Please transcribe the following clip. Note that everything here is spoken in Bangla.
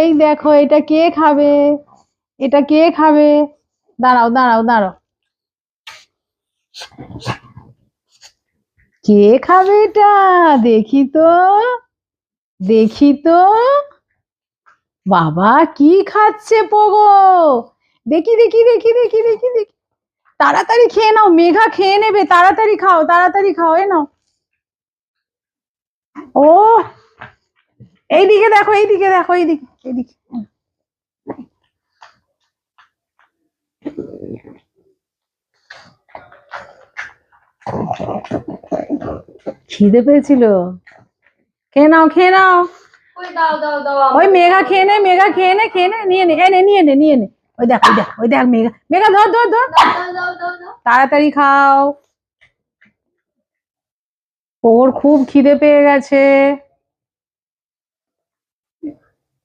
এই দেখো এটা কে খাবে, এটা কে খাবে? দাঁড়াও দাঁড়াও দাঁড়াও, কে খাবে এটা? দেখি তো, দেখি তো। বাবা কি খাচ্ছে পোগো? দেখি দেখি দেখি দেখি দেখি দেখি। তাড়াতাড়ি খেয়ে নাও, মেঘা খেয়ে নেবে, তাড়াতাড়ি খাও, তাড়াতাড়ি খাও, এ নাও। ও এইদিকে দেখো, এইদিকে দেখো, এইদিকে এইদিকে। খিদে পেয়েছিল, খেয়ে নাও খেয়ে নাও। ওই মেঘা খেয়ে নে, মেঘা খেয়ে নে, খেয়ে নে, নিয়ে নে, এনে নিয়ে নে, নিয়ে নে। ওই দেখ ওই দেখ ওই দেখ, মেঘা, মেঘা ধর ধর ধর, তাড়াতাড়ি খাও, ওর খুব খিদে পেয়ে গেছে।